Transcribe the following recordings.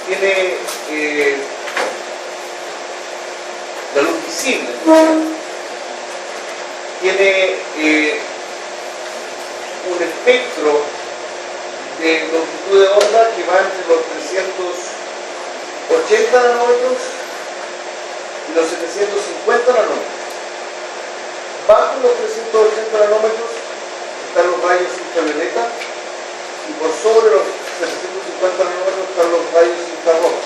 tiene la luz visible, tiene un espectro de longitud de onda que va entre los 380 nanómetros y los 750 nanómetros. Bajo los 380 nanómetros están los rayos ultravioleta y por sobre los 750 nanómetros están los rayos infrarrojos.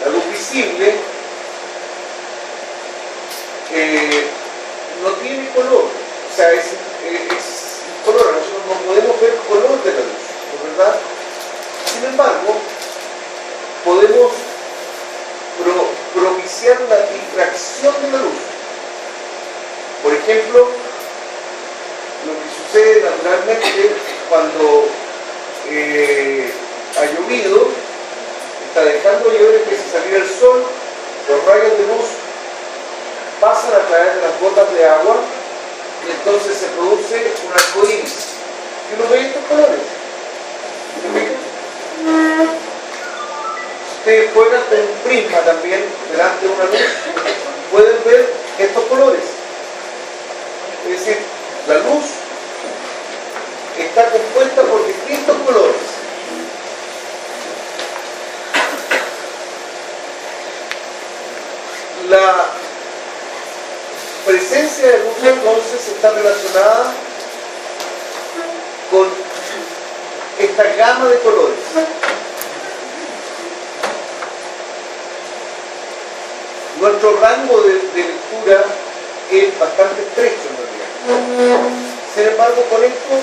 La luz visible no tiene color, o sea, es incolora, nosotros no podemos ver color de la luz, ¿no es verdad? Sin embargo, podemos propiciar la difracción de la luz. Por ejemplo, lo que sucede naturalmente cuando ha llovido, está dejando llover, empieza a salir el sol, los rayos de luz pasan a través de las gotas de agua y entonces se produce un arco iris. Y uno ve estos colores. Ustedes juegan con un prisma también delante de una luz, pueden ver estos colores. Es decir, la luz está compuesta por distintos colores. La presencia de luz entonces está relacionada con esta gama de colores. Nuestro rango de lectura es bastante estrecho en realidad. Sin embargo, con esto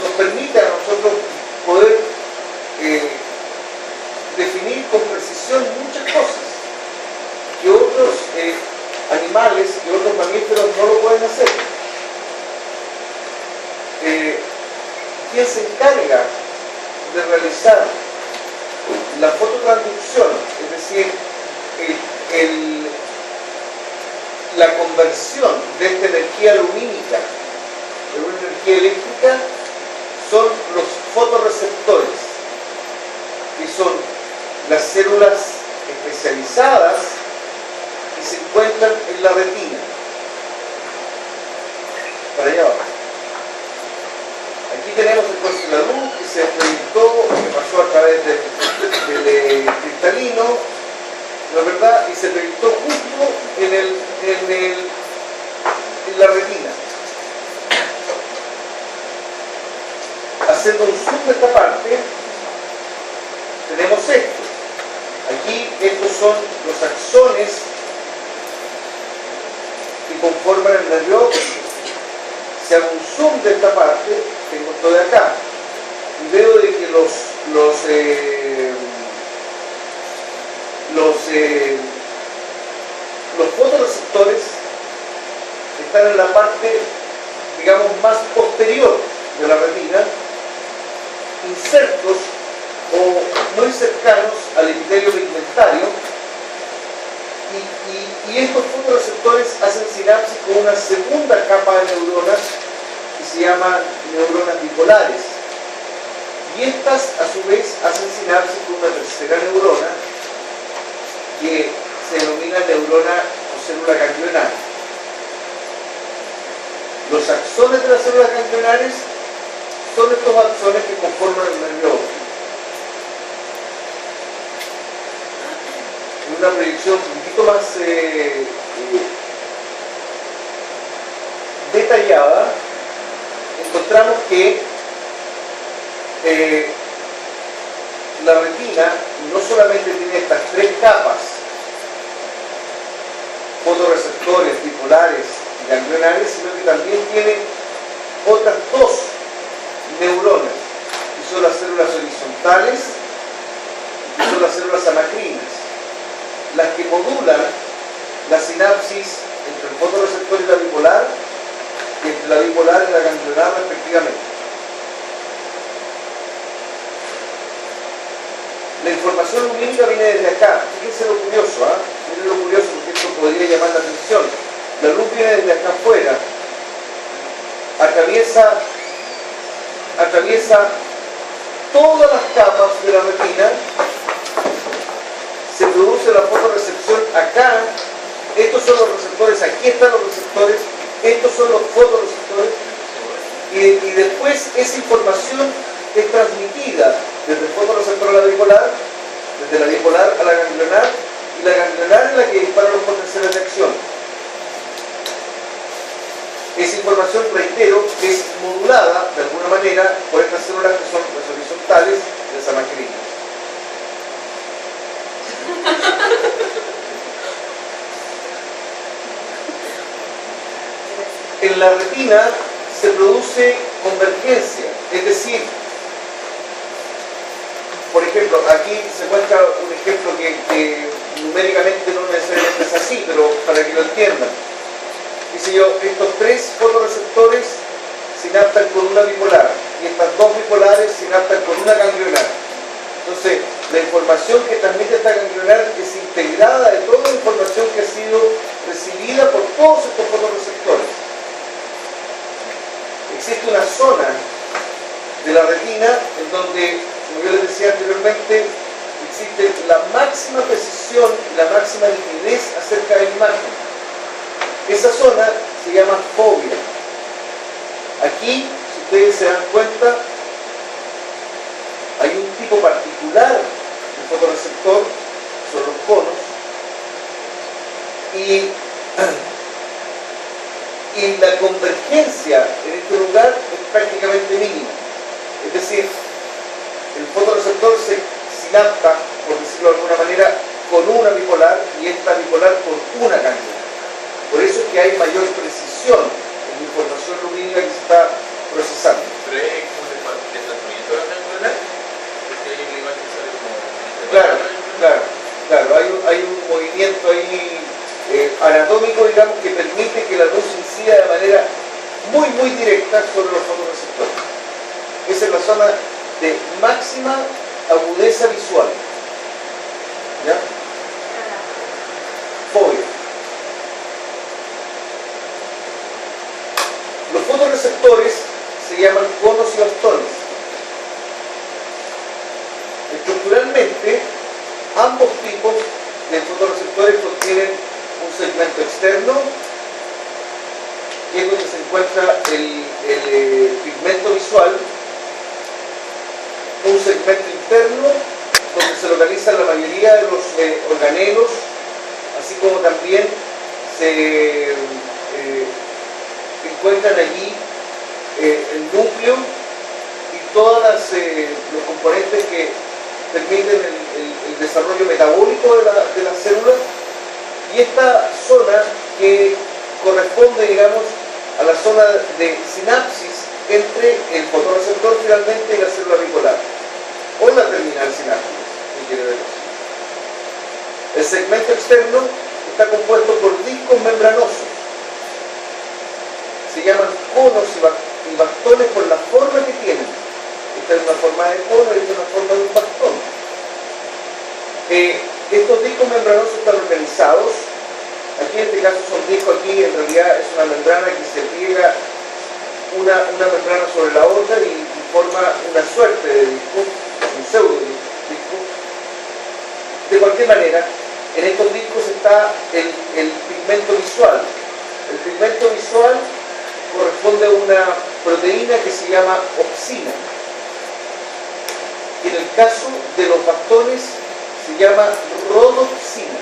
nos permite a nosotros poder definir con precisión muchas cosas que otros animales, que otros mamíferos no lo pueden hacer. ¿Quién se encarga de realizar la fototransducción, es decir, la conversión de esta energía lumínica en una energía eléctrica? Son los fotorreceptores, que son las células especializadas que se encuentran en la retina. Para allá abajo. Aquí tenemos entonces la luz que se proyectó, que pasó a través del cristalino, ¿no es verdad? Y se proyectó justo en la retina. Haciendo un zoom de esta parte, tenemos esto. Aquí estos son los axones que conforman el nervio óptico. Si hago un zoom de esta parte, tengo esto de acá, y veo de que los fotorreceptores están en la parte, digamos, más posterior de la retina, insertos o muy cercanos al epitelio pigmentario, y estos fotorreceptores hacen sinapsis con una segunda capa de neuronas que se llaman neuronas bipolares, y estas a su vez hacen sinapsis con una tercera neurona que se denomina neurona o célula ganglionar. Los axones de las células ganglionares son estos axones que conforman el nervio óptico. En una proyección un poquito más detallada, encontramos que la retina no solamente tiene estas tres capas, fotorreceptores, bipolares y ganglionares, sino que también tiene otras dos neuronas, que son las células horizontales y que son las células amacrinas, las que modulan la sinapsis entre el fotorreceptor y la bipolar, y entre la bipolar y la ganglionar respectivamente. La información lumínica viene desde acá. Fíjense lo curioso, miren lo curioso, porque esto podría llamar la atención. La luz viene desde acá afuera, atraviesa atraviesa todas las capas de la retina, se produce la fotorrecepción acá, estos son los receptores, aquí están los receptores, estos son los fotorreceptores, y después esa información es transmitida desde el fotorreceptor a la bipolar, desde la bipolar a la ganglionar, y la ganglionar es la que dispara los potenciales de acción. Esa información, reitero, es modulada de alguna manera por estas células que son las horizontales de esa maquinita. En la retina se produce convergencia, es decir, por ejemplo, aquí se muestra un ejemplo que numéricamente no necesariamente es así, pero para que lo entiendan. Dice yo, estos tres fotorreceptores sinaptan con una bipolar y estas dos bipolares sinaptan con una ganglionar. Entonces, la información que transmite esta ganglionar es integrada de toda la información que ha sido recibida por todos estos fotorreceptores. Existe una zona de la retina en donde, como yo les decía anteriormente, existe la máxima precisión y la máxima nitidez acerca de la imagen. Esa zona se llama fovea. Aquí, si ustedes se dan cuenta, hay un tipo particular de fotorreceptor, son los conos, y la convergencia en este lugar es prácticamente mínima. Es decir, el fotorreceptor se sinapta, por decirlo de alguna manera, con una bipolar y esta bipolar con una ganglionar. Por eso es que hay mayor precisión en la información lumínica que se está procesando. ¿Pero es como el desplazamiento de la ganglionar? Porque hay una imagen que sale como... Claro. Hay un movimiento ahí anatómico, digamos, que permite que la luz incida de manera muy directa sobre los fotorreceptores. Esa es la zona de máxima agudeza visual. ¿Ya? Fovea. Los fotorreceptores se llaman conos y bastones. Estructuralmente, ambos tipos de fotorreceptores contienen un segmento externo, que es donde se encuentra el pigmento visual, un segmento interno, donde se localizan la mayoría de los organelos, así como también se encuentran allí el núcleo y todos los componentes que permiten el desarrollo metabólico de las células, y esta zona que corresponde, digamos, a la zona de sinapsis entre el fotorreceptor finalmente y la célula bipolar, o la terminal sináptica, si quiere verlo. El segmento externo está compuesto por discos membranosos. Se llaman conos y bastones por la forma que tienen. Esta es una forma de cono y esta es una forma de un bastón. Estos discos membranosos están organizados. Aquí en este caso son discos, aquí en realidad es una membrana que se pliega una membrana sobre la otra y forma una suerte de disco, un pseudo disco. De cualquier manera, en estos discos está el pigmento visual. El pigmento visual corresponde a una proteína que se llama opsina. En el caso de los bastones se llama rodopsina.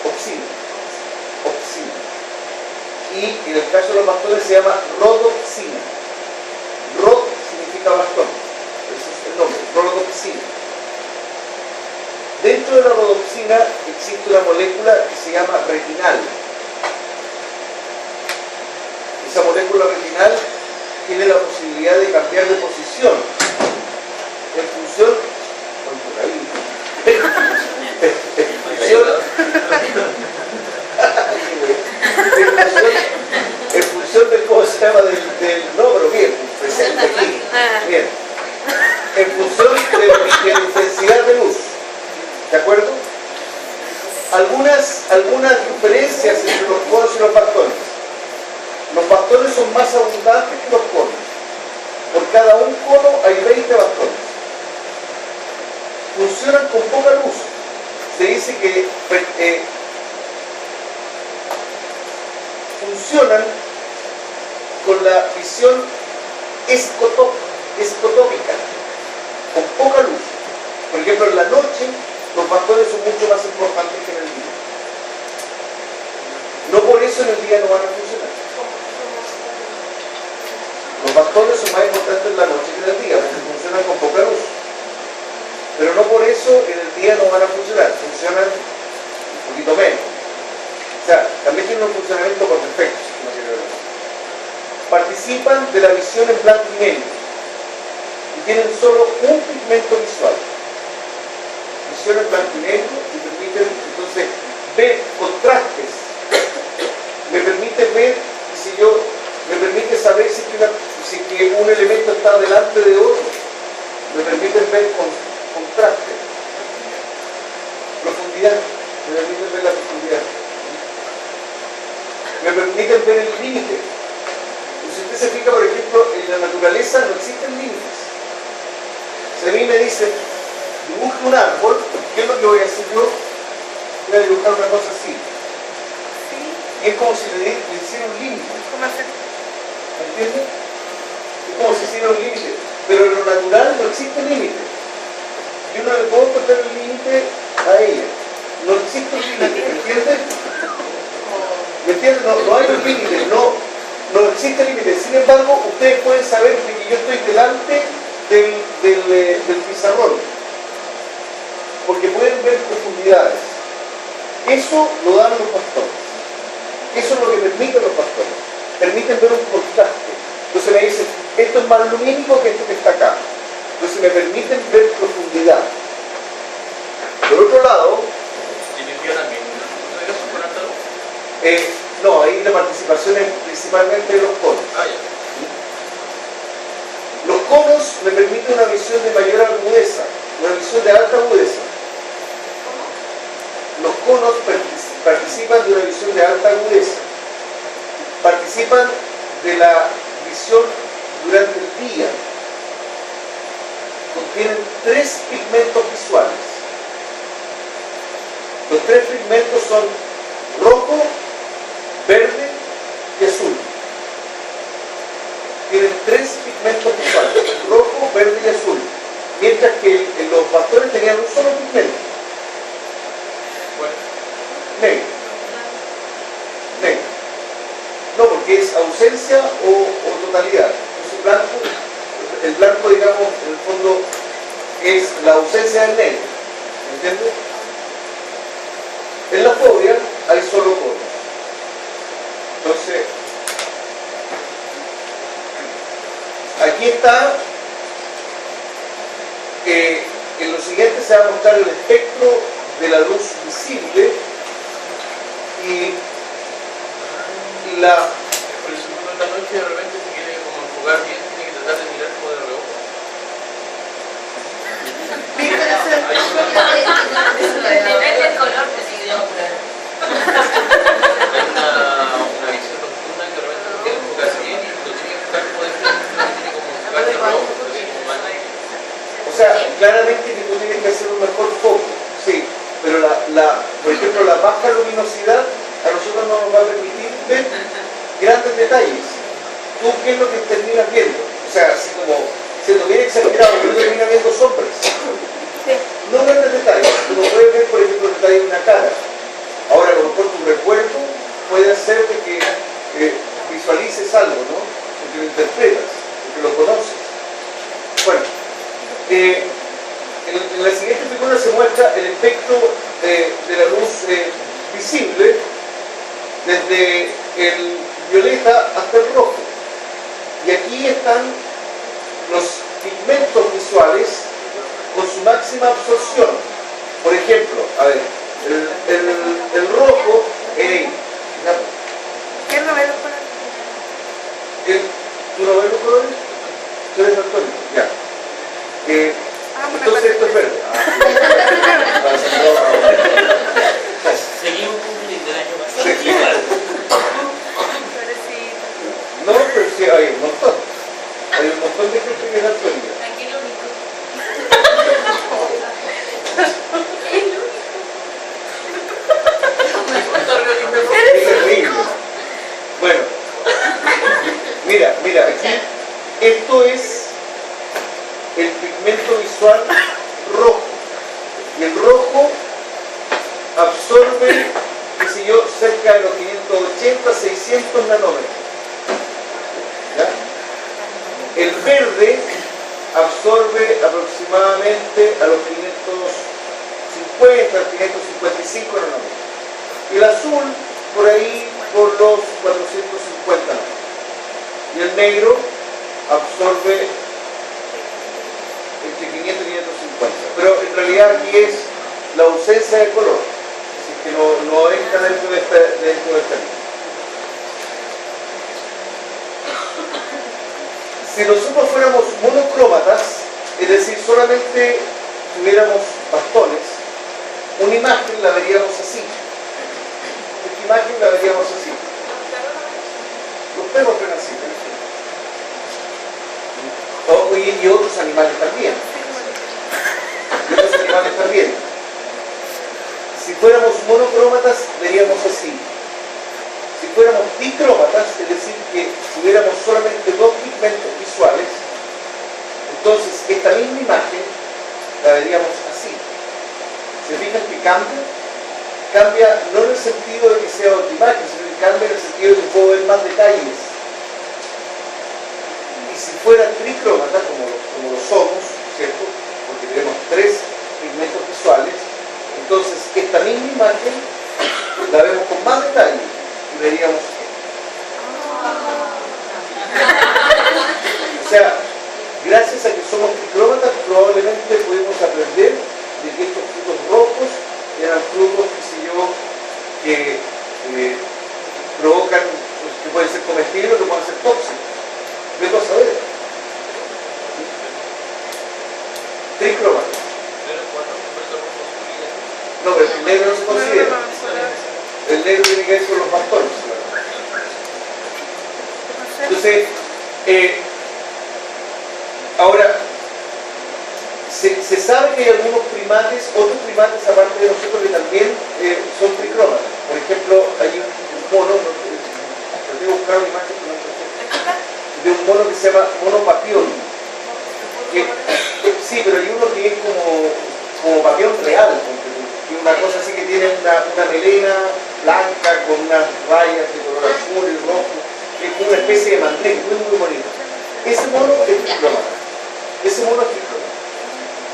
Opsina. Y en el caso de los bastones se llama rodopsina. Rod significa bastón. Ese es el nombre, rodopsina. Dentro de la rodopsina existe una molécula que se llama retinal. Esa molécula retinal tiene la posibilidad de cambiar de posición en función en función de cómo se llama no, pero bien, presente aquí, bien, en función de la intensidad de luz, ¿de acuerdo? Algunas diferencias entre los conos y los bastones. Los Los bastones son más abundantes que los conos. Por cada un cono hay 20 bastones. Funcionan con poca luz. Se dice que funcionan con la visión escotópica, con poca luz. Por ejemplo, en la noche los bastones son mucho más importantes que en el día. No por eso en el día no van a funcionar. Los bastones son más importantes en la noche que en el día, porque funcionan con poca luz. Pero no por eso en el día no van a funcionar, funcionan un poquito menos. O sea, también tienen un funcionamiento por defecto, si no quiero ver. Participan de la visión en blanco y negro y tienen solo un pigmento visual. Visión en blanco y negro y permiten entonces ver contrastes. Me permite ver, me permite saber si que un elemento está delante de otro. Me permiten ver contraste, profundidad, me permiten ver la profundidad, me permiten ver el límite. Si usted se fija, por ejemplo, en la naturaleza no existen límites. Si a mí me dicen dibuje un árbol, ¿qué es lo que voy a hacer yo? Voy a dibujar una cosa así. Y es como si le hiciera un límite. ¿Me entiende? Es como si hiciera un límite. Pero en lo natural no existe límite. Yo no le puedo poner el límite a ella. No existe un límite, ¿me entiendes? ¿Me entiendes? No hay un límite, no existe límite. Sin embargo, ustedes pueden saber que yo estoy delante del pizarrón, porque pueden ver profundidades. Eso lo dan los bastones. Eso es lo que permiten los bastones. Permiten ver un contraste. Entonces me dicen, esto es más lumínico que esto que está acá. Entonces me permiten ver profundidad. Por otro lado, no, ahí la participación es principalmente de los conos. Los conos me permiten una visión de mayor agudeza, una visión de alta agudeza. Los conos participan de una visión de alta agudeza. Participan de la visión durante el día. Contienen 3 pigmentos visuales. Los 3 pigmentos son rojo, verde y azul. Tienen 3 pigmentos visuales, rojo, verde y azul. Mientras que los bastones tenían un solo pigmento. Negro. Negro. No, porque es ausencia o totalidad. Entonces el blanco, digamos, en el fondo es la ausencia del negro. ¿Me entiendes? En la fobia hay solo conos. Entonces, aquí está, en lo siguiente se va a mostrar el espectro de la luz visible y la... Por eso en la noche de repente se quiere como enfocar bien, tiene que tratar de mirar como de reojo. Depende del color que se dio. Hay una visión nocturna que de repente no quiere enfocarse bien y lo tiene que enfocar como de frente, tiene como enfocar de reojo, así como más. O sea, claramente que tú tienes que hacer un mejor foco, sí, pero por ejemplo, la baja luminosidad a nosotros no nos va a permitir ver grandes detalles. ¿Tú qué es lo que terminas viendo? O sea, así como siendo bien exagerado, uno termina viendo sombras. No grandes detalles, tú no puedes ver, por ejemplo, detalles de una cara. Ahora, a lo mejor tu recuerdo puede hacer de que visualices algo, ¿no? Porque lo interpretas, porque lo conoces. Bueno, en la siguiente figura se muestra el efecto de la luz visible desde el violeta hasta el rojo. Y aquí están los pigmentos visuales con su máxima absorción. Por ejemplo, a ver, el rojo, ¿Qué no ve los colores? ¿tú no ves los colores? ¿Tú eres daltónico? Ya. Entonces esto es verde. Seguimos con el del año pasado. Mira, aquí, esto es el pigmento visual rojo. Y el rojo absorbe, qué sé yo, cerca de los 580, 600 nanómetros. ¿Ya? El verde absorbe aproximadamente a los 550, 555 nanómetros. Y el azul, por ahí, por los 450 nanómetros. Y el negro absorbe entre 500 y 550. Pero en realidad aquí es la ausencia de color. Así que no entra dentro de esta línea. Si nosotros fuéramos monocrómatas, es decir, solamente tuviéramos bastones, una imagen la veríamos así. Esta imagen la veríamos así. Los perros ven así. Y otros animales también. Si fuéramos monocrómatas, veríamos así. Si fuéramos dicrómatas, es decir, que tuviéramos solamente dos pigmentos visuales, entonces esta misma imagen la veríamos así. ¿Se fijan que cambia? Cambia no en el sentido de que sea otra imagen, sino que cambia en el sentido de que puedo ver más detalles. Y si fuera tricrómata, como lo somos, ¿cierto? Porque tenemos tres pigmentos visuales, entonces esta misma imagen la vemos con más detalle y veríamos esto. O sea, gracias a que somos tricrómatas, probablemente podemos aprender de que estos frutos rojos eran frutos, qué sé yo, que provocan, que pueden ser comestibles o que pueden ser tóxicos. Vengo a saber. Tricrómatas. No, pero el negro no se considera. El negro tiene que ver con los bastones. Entonces, ahora, se sabe que hay algunos primates, otros primates aparte de nosotros que también son tricrómatas. Por ejemplo, hay un mono, traté de buscar una imagen de un mono que se llama mono papión. Sí, pero hay uno que es como papión real, que una cosa así que tiene una melena blanca con unas rayas de color azul y rojo, que es como una especie de mantel, muy bonito. Ese mono es tricrómata. Ese mono es tricrómata.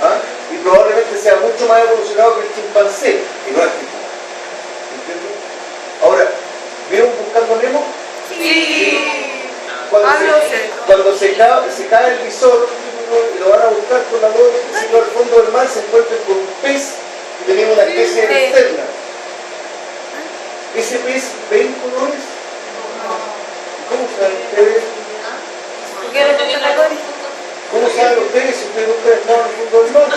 ¿Ah? Y probablemente sea mucho más evolucionado que el chimpancé, que no es tricrómata. ¿Entiendes? Ahora, ¿vieron Buscando Nemo? Sí. Cuando se cae el visor y lo van a buscar con la luz al fondo del mar, se encuentran con un pez que tenía una especie de linterna. ¿Ese pez ve en colores? ¿Cómo saben ustedes? ¿Cómo saben ustedes si ustedes nunca estaban en el fondo del mar?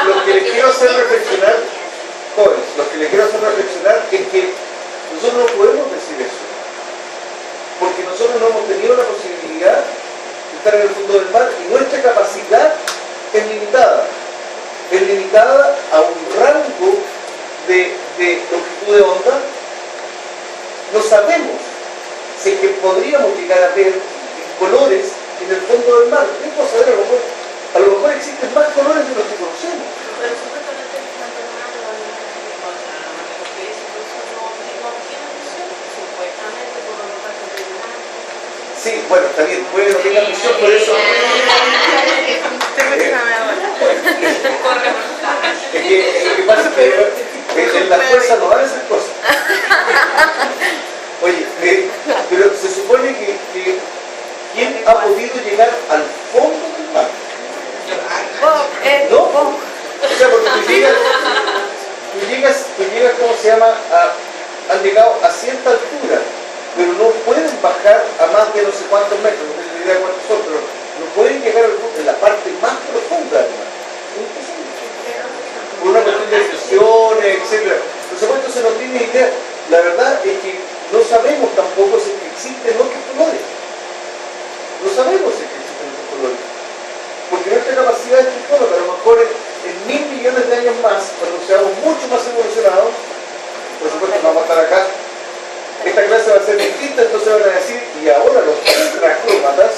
Lo que les quiero hacer reflexionar, jóvenes, lo que les quiero hacer reflexionar es que nosotros no podemos decir eso. Porque nosotros no hemos tenido la posibilidad de estar en el fondo del mar y nuestra capacidad es limitada. Es limitada a un rango de longitud de onda. No sabemos si es que podríamos llegar a ver colores en el fondo del mar. ¿Qué puedo saber? A lo mejor existen más colores de los que conocemos. Pero supuestamente sí, bueno, está bien, puede no tener visión, por eso. Lo que pasa es que en las fuerzas no van a hacer cosas. Oye, pero se supone que ¿quién ha podido llegar al fondo del mar? ¿No? O sea, porque tú llegas, ¿cómo se llama? Han llegado a cierta altura, pero no pueden bajar a más de no sé cuántos metros, no tengo idea de cuántos son, pero no pueden llegar al fondo, en la parte más profunda del mar. Por una cuestión de decisiones, etc. Por supuesto, se no tiene idea. La verdad es que no sabemos tampoco si existen otros colores. No sabemos si existen otros colores. Porque nuestra capacidad es tricrómata, a lo mejor en 1000 millones de años más, cuando seamos mucho más evolucionados, por supuesto no vamos a estar acá. Esta clase va a a ser distinta, entonces van a decir, y ahora los tetracrómatas,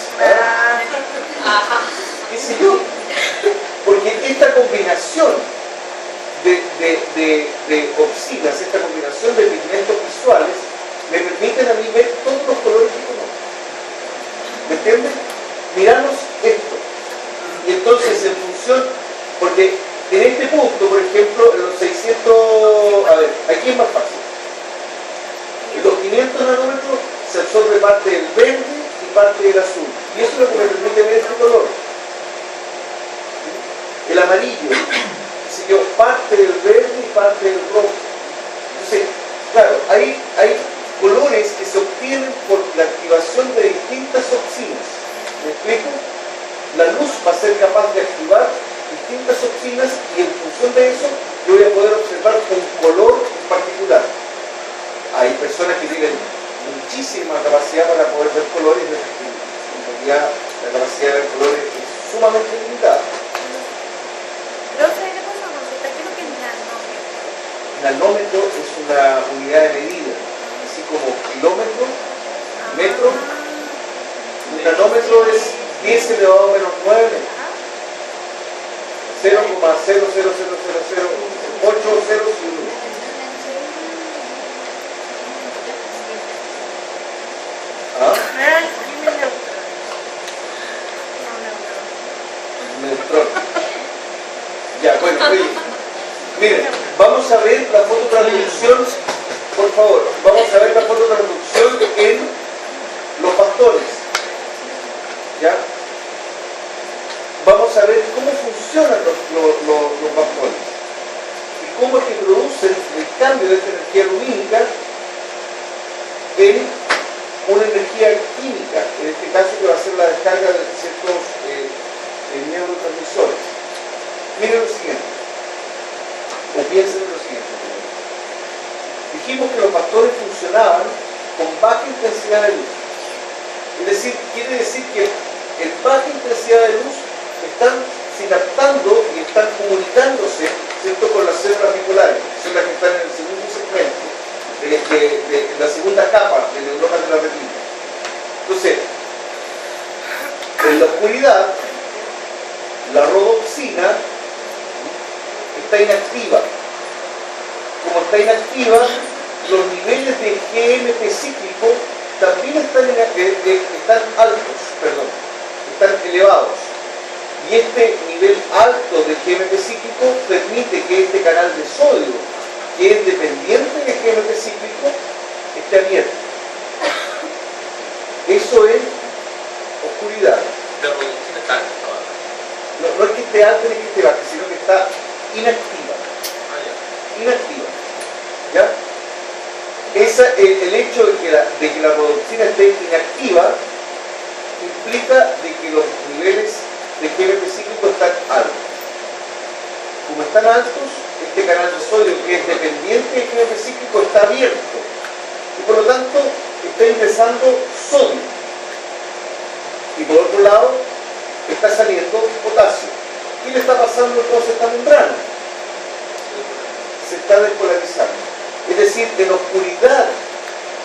qué sé yo, porque esta combinación de opsinas, esta combinación de pigmentos visuales, me permiten a mí ver todos los colores que conozco. ¿Me entienden? Miramos esto. Y entonces, en función, porque en este punto, por ejemplo, en los 600, a ver, aquí es más fácil. En los 500 nanómetros se absorbe parte del verde y parte del azul. Y eso es lo que me permite ver este color. El amarillo, si yo, parte del verde y parte del rojo. Entonces, claro, hay colores que se obtienen por la activación de distintas opsinas. ¿Me explico? La luz va a ser capaz de activar distintas opsinas y en función de eso yo voy a poder observar un color en particular. Hay personas que tienen muchísima capacidad para poder ver colores, en realidad la capacidad de ver colores es sumamente limitada. Profe, ¿qué pasa con consulta? ¿Qué es lo que es nanómetro? Nanómetro es una unidad de medida, así como kilómetro, metro. Un nanómetro es 10 elevado a menos 9 metros. 0,00008 ceros y 1. ¿Ah? Dime neutro. No, neutro. Neutrón. Ya, bueno, oye, miren, vamos a ver la fototransducción, por favor, vamos a ver la fototransducción en los bastones. ¿Ya? Vamos a ver cómo funcionan los bastones y cómo es que producen el cambio de esta energía lumínica en una energía química, en este caso que va a ser la descarga de ciertos neurotransmisores. Miren lo siguiente, o piensen en lo siguiente. Dijimos que los bastores funcionaban con baja intensidad de luz. Es decir, quiere decir que en baja intensidad de luz están sinaptando y están comunicándose, ¿cierto?, con las células bipolares, que son las que están en el segundo segmento, de la segunda capa de neuronas de la retina. Entonces, en la oscuridad, la rodopsina está inactiva. Como está inactiva, los niveles de GMP cíclico también están altos, están elevados. Y este nivel alto de GMP cíclico permite que este canal de sodio, que es dependiente de GMP cíclico, esté abierto. Eso es oscuridad. La producción está alta. No es que esté alta ni que esté baja, sino que está inactiva. Inactiva. ¿Ya? El hecho de que la rodopsina esté inactiva implica de que los niveles de GMP cíclico están altos. Como están altos, este canal de sodio, que es dependiente del GMP cíclico, está abierto y por lo tanto está ingresando sodio. Y por otro lado, está saliendo potasio. ¿Qué le está pasando entonces a esta membrana? Se está despolarizando. Es decir, en oscuridad,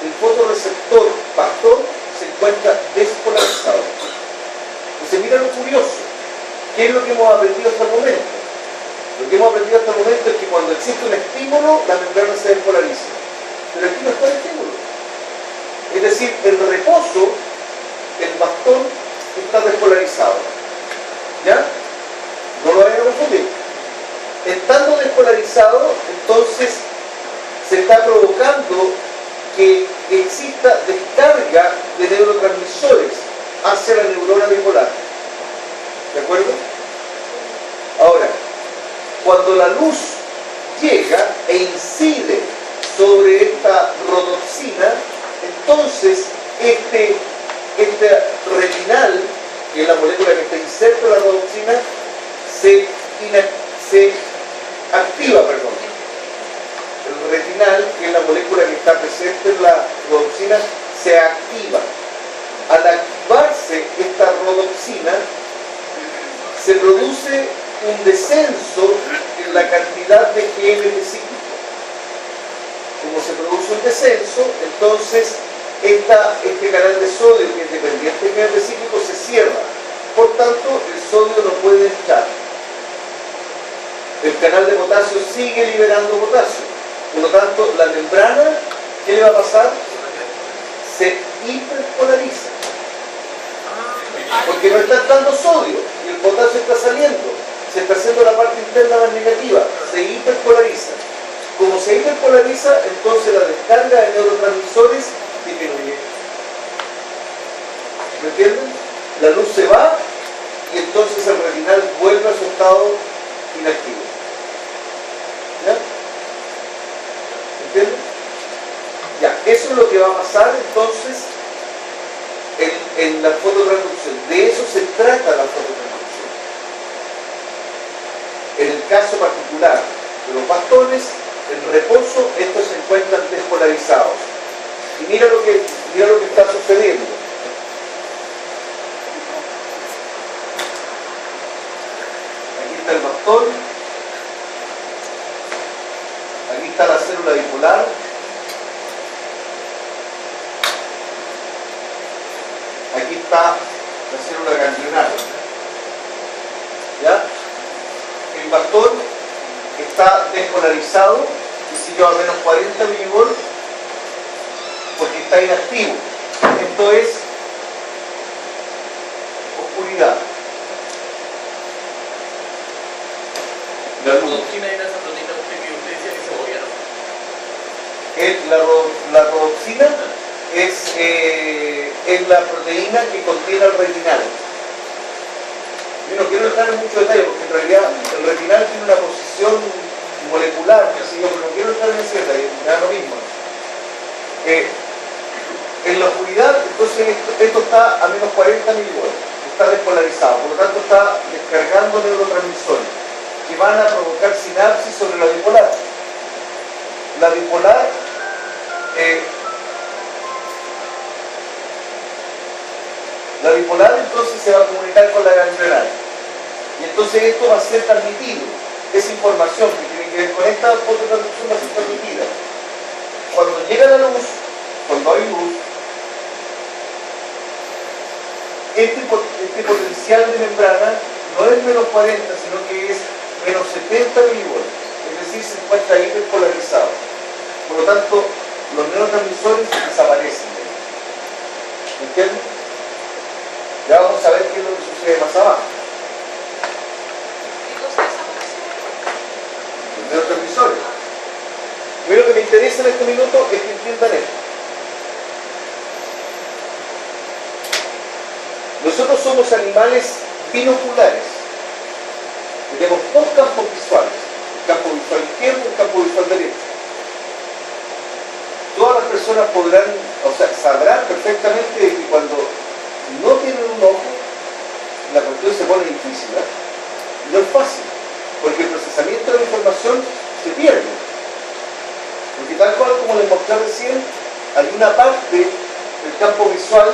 el fotorreceptor pastor se encuentra despolarizado. Entonces, mira lo curioso. ¿Qué es lo que hemos aprendido hasta el momento? Lo que hemos aprendido hasta el momento es que cuando existe un estímulo, la membrana se despolariza. Pero aquí no está el estímulo. Es decir, en reposo, el bastón está despolarizado. ¿Ya? No lo vayan a confundir. Estando despolarizado, entonces se está provocando que exista descarga de neurotransmisores hacia la neurona bipolar. ¿De acuerdo? Ahora, cuando la luz llega e incide sobre esta rodopsina, entonces este retinal, que es la molécula que está inserta en la rodopsina, se activa. El retinal, que es la molécula que está presente en la rodopsina, se activa. Al activarse esta rodopsina, se produce un descenso en la cantidad de GMP cíclico. Como se produce un descenso, entonces este canal de sodio que es dependiente del canal cíclico se cierra. Por tanto, el sodio no puede entrar. El canal de potasio sigue liberando potasio. Por lo tanto, la membrana, ¿qué le va a pasar? Se hiperpolariza. Porque no está entrando sodio y el potasio está saliendo. Se está haciendo la parte interna más negativa. Se hiperpolariza. Como se hiperpolariza, entonces la descarga de neurotransmisores disminuye. ¿Me entienden? La luz se va y entonces el retinal vuelve a su estado inactivo. ¿Ya? ¿Entienden? Ya, eso es lo que va a pasar entonces en la fototransducción. De eso se trata la fototransducción. En el caso particular de los bastones, en reposo, estos se encuentran despolarizados. Y mira lo que está sucediendo. Aquí está el bastón. Aquí está la célula bipolar. Aquí está la célula ganglionar. ¿Ya? El bastón está despolarizado, y siguió a menos 40 milivolts, porque está inactivo. Esto es oscuridad. La La luz. rodoxina era esa proteína que usted decía que se movía, ¿no? La rodoxina es la proteína que contiene el retinal. Yo no quiero entrar en mucho detalle porque en realidad el retinal tiene una posición molecular, así que no quiero entrar en ese detalle, me da lo mismo. En la oscuridad, entonces esto está a menos 40 milivolts, está despolarizado, por lo tanto está descargando neurotransmisores que van a provocar sinapsis sobre la bipolar. La bipolar entonces se va a comunicar con la ganglionar. Y entonces esto va a ser transmitido. Esa información que tiene que ver con esta fototransducción va a ser transmitida. Cuando llega la luz, cuando hay luz, este potencial de membrana no es menos 40, sino que es menos 70 milivolts. Es decir, se encuentra hiperpolarizado. Por lo tanto, los neurotransmisores desaparecen. ¿Me entienden? Ya vamos a ver qué es lo que sucede más abajo. Los neurotransmisores. A mí lo que me interesa en este minuto es que entiendan esto. Nosotros somos animales binoculares. Tenemos dos campos visuales. El campo visual izquierdo y el campo visual derecho. Todas las personas podrán, sabrán perfectamente que cuando no tienen un ojo, la cuestión se pone difícil, ¿eh? No es fácil, porque el procesamiento de la información se pierde. Porque tal cual como les mostré recién, hay una parte del campo visual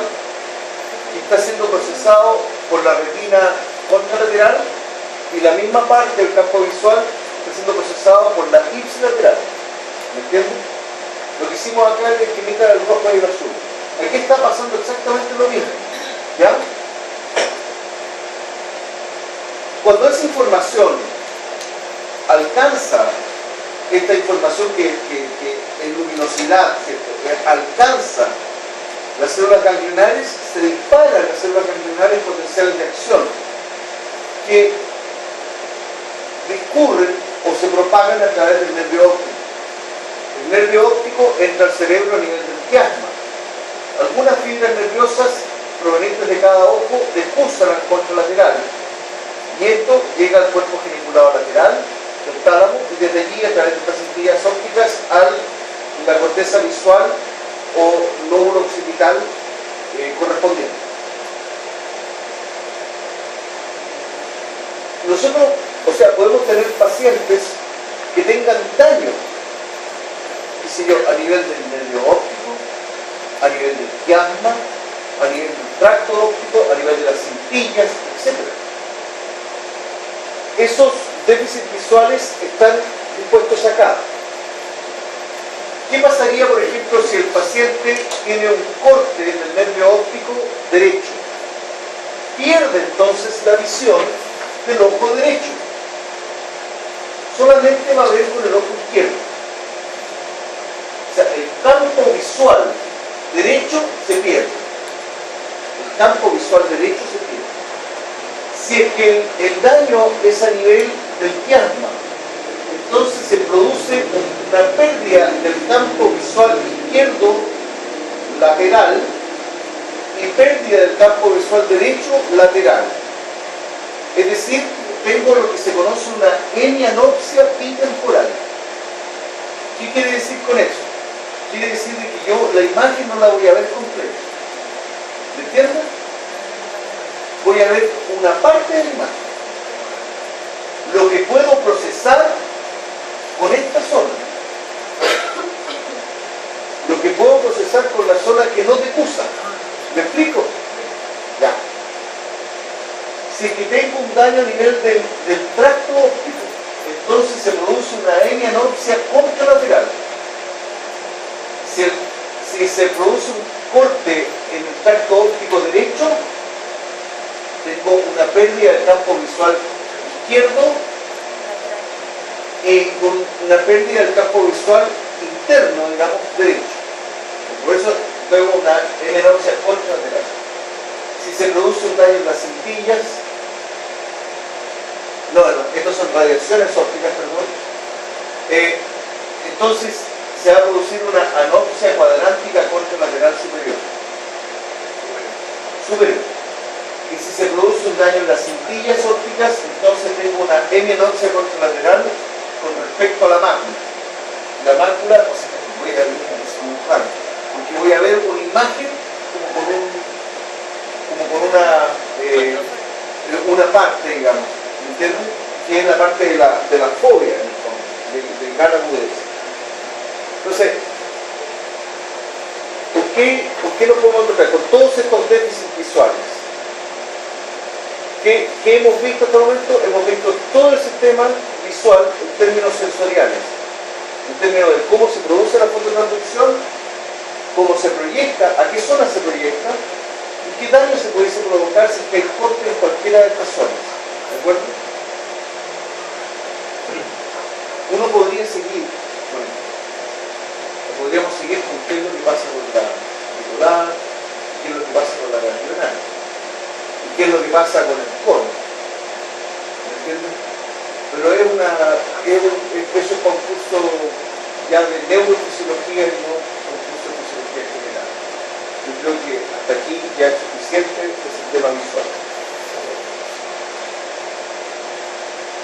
que está siendo procesado por la retina contralateral y la misma parte del campo visual está siendo procesado por la ipsilateral. ¿Me entienden? Lo que hicimos acá es discriminar el rojo y el azul. Aquí está pasando exactamente lo mismo. ¿Ya? Cuando esa información alcanza, esta información que en luminosidad, ¿cierto?, alcanza las células ganglionares, se disparan las células ganglionares potenciales de acción que discurren o se propagan a través del nervio óptico. El nervio óptico entra al cerebro a nivel del quiasma. Algunas fibras nerviosas provenientes de cada ojo descursan al contralateral y esto llega al cuerpo geniculado lateral del tálamo y desde allí a través de estas centellas ópticas a la corteza visual o lóbulo occipital correspondiente. Nosotros, podemos tener pacientes que tengan daño, qué sé yo, a nivel del nervio óptico, a nivel del quiasma, a nivel del tracto óptico, a nivel de las cintillas, etc. Esos déficits visuales están dispuestos acá. ¿Qué pasaría, por ejemplo, si el paciente tiene un corte en el nervio óptico derecho? Pierde entonces la visión del ojo derecho. Solamente va a ver con el ojo izquierdo. O sea, el campo visual derecho se pierde. El campo visual derecho se pierde. Si es que el daño es a nivel del quiasma, entonces se produce una pérdida del campo visual izquierdo lateral y pérdida del campo visual derecho lateral. Es decir, tengo lo que se conoce una hemianopsia bitemporal. ¿Qué quiere decir con eso? Quiere decir de que yo la imagen no la voy a ver completa. ¿Me entiendes? Voy a ver una parte de la imagen. Lo que puedo procesar con esta zona. Lo que puedo procesar con la zona que no decusa. ¿Me explico? Ya. Si es que tengo un daño a nivel del tracto óptico, entonces se produce una hemianopsia contralateral. Si se produce un corte en el tracto óptico derecho, tengo una pérdida del campo visual izquierdo con una pérdida del campo visual interno, digamos, derecho. Por eso veo una hemianopsia contralateral. Si se produce un daño en las cintillas, estas son radiaciones ópticas, perdón. Entonces se va a producir una anopsia cuadrántica contralateral superior. Y si se produce un daño en las cintillas ópticas, entonces tengo una hemianopsia contralateral con respecto a la mácula. La mácula, o sea, voy a ver porque voy a ver una imagen como con una parte, digamos, ¿entienden? Que es la parte de la fobia, en el fondo, de gran agudeza. Entonces, ¿por qué lo podemos encontrar? Con todos estos déficits visuales. ¿Qué hemos visto hasta el momento? Hemos visto todo el sistema visual en términos sensoriales, en términos de cómo se produce la fototransducción, cómo se proyecta, a qué zona se proyecta y qué daño se pudiese provocar si es que hay corte en cualquiera de estas zonas. ¿De acuerdo? Uno podría seguir, bueno, podríamos seguir con qué es lo que pasa con la titular, qué es lo que pasa con la ganglionar, y qué es lo que pasa con el cono. ¿Me entienden? Pero es un concurso ya de neurofisiología y no concurso de fisiología general. Yo creo que hasta aquí ya es suficiente el sistema visual.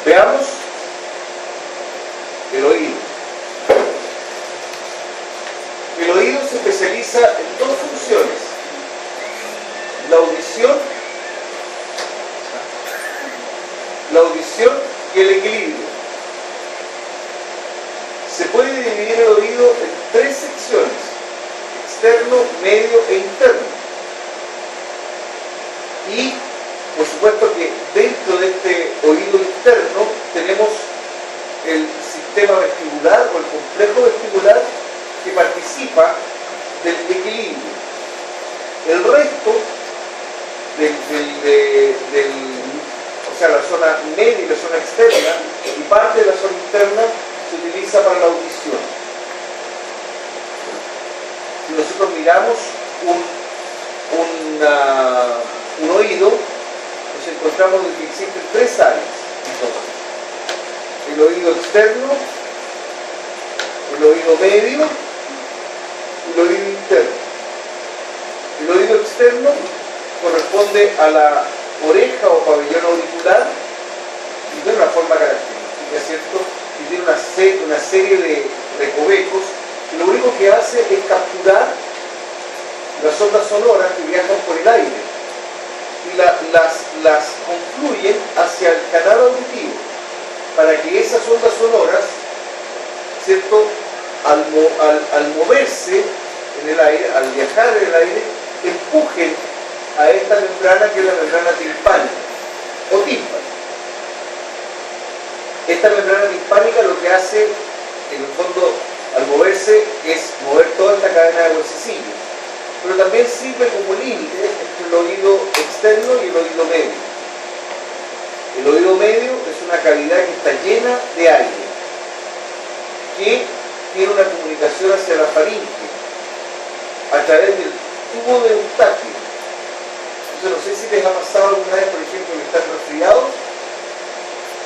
Veamos el oído. El oído se especializa en dos funciones: la audición y el equilibrio. Se puede dividir el oído en tres secciones: externo, medio e interno. Y por supuesto que dentro de este oído interno tenemos el sistema vestibular o el complejo vestibular que participa del equilibrio. El resto o sea, la zona media y la zona externa y parte de la zona interna se utiliza para la audición. Si nosotros miramos un oído, nos encontramos que existen tres áreas. Entonces, el oído externo, el oído medio y el oído interno. El oído externo corresponde a la oreja o pabellón auricular y de una forma característica, ¿cierto? Y tiene una serie de recovecos que lo único que hace es capturar las ondas sonoras que viajan por el aire y las confluyen hacia el canal auditivo para que esas ondas sonoras, ¿cierto?, al moverse en el aire, al viajar en el aire, empujen a esta membrana que es la membrana timpánica o tímpano. Esta membrana timpánica lo que hace, en el fondo, Al moverse es mover toda esta cadena de huesecillos. Pero también sirve como límite entre el oído externo y el oído medio. El oído medio es una cavidad que está llena de aire, que tiene una comunicación hacia la faringe a través del tubo de Eustaquio. Entonces no sé si les ha pasado alguna vez, por ejemplo, que están resfriados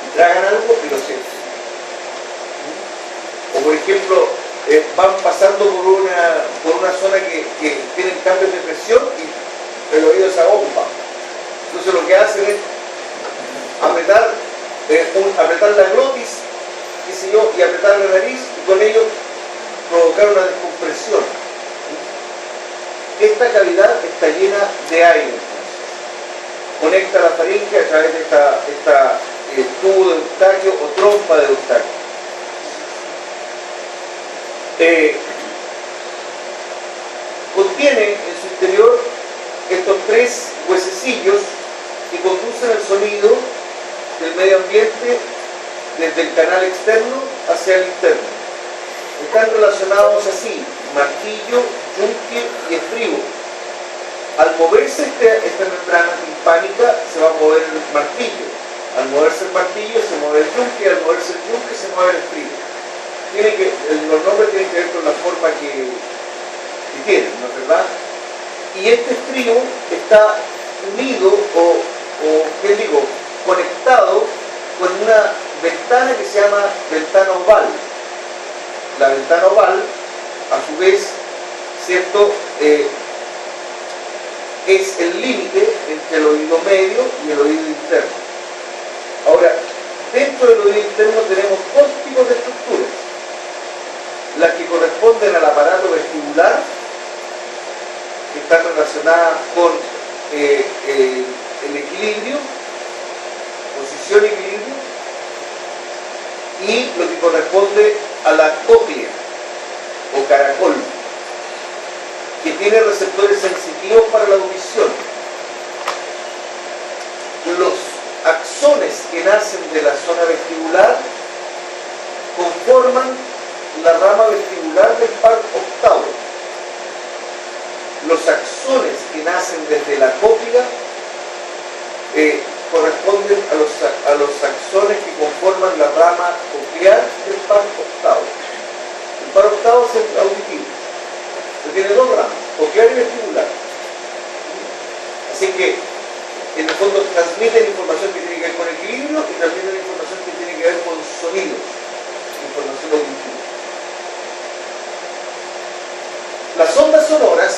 y tragan algo y lo sienten. O por ejemplo, van pasando por una zona que tienen cambios de presión y el oído se agompa. Entonces lo que hacen es apretar la glotis, qué sé yo, y apretar la nariz y con ello provocar una descompresión. Esta cavidad está llena de aire. Conecta la faringe a través de esta tubo de Eustaquio o trompa de Eustaquio. Contiene en su interior estos tres huesecillos que conducen el sonido del medio ambiente desde el canal externo hacia el interno. Están relacionados así: martillo, yunque y estribo. Al moverse esta membrana timpánica se va a mover el martillo. Al moverse el martillo se mueve el yunque, y al moverse el yunque se mueve el estribo. Los nombres tienen que ver con la forma que tienen, ¿no es verdad? Y este estribo está unido ¿qué digo? Conectado con una ventana que se llama ventana oval. La ventana oval, a su vez, ¿cierto? Es el límite entre el oído medio y el oído interno. Ahora, dentro del oído interno tenemos dos tipos de estructuras: las que corresponden al aparato vestibular, que están relacionadas con el equilibrio, posición y equilibrio, y lo que corresponde a la cóclea o caracol, que tiene receptores sensitivos para la audición. Los axones que nacen de la zona vestibular conforman la rama vestibular del par octavo. Los axones que nacen desde la cóclea corresponden a los axones que conforman la rama coclear del par octavo. El par octavo es el auditivo, que tiene dos ramas, coclear y vestibular. Así que en el fondo transmiten información que tiene que ver con equilibrio y transmiten información que tiene que ver con sonidos, información auditiva. Las ondas sonoras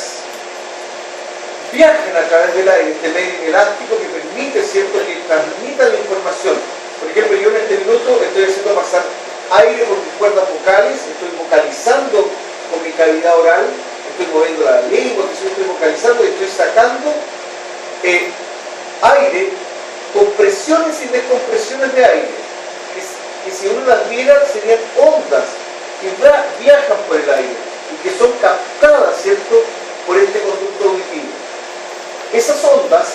viajan a través del aire, este medio elástico que permite, ¿cierto?, que transmita la información. Por ejemplo, yo en este minuto estoy haciendo pasar aire por mis cuerdas vocales, estoy vocalizando con mi cavidad oral, estoy moviendo la lengua, estoy vocalizando y estoy sacando aire, compresiones y descompresiones de aire, que si uno las viera serían ondas que viajan por el aire y que son captadas, ¿cierto?, por este conducto auditivo. Esas ondas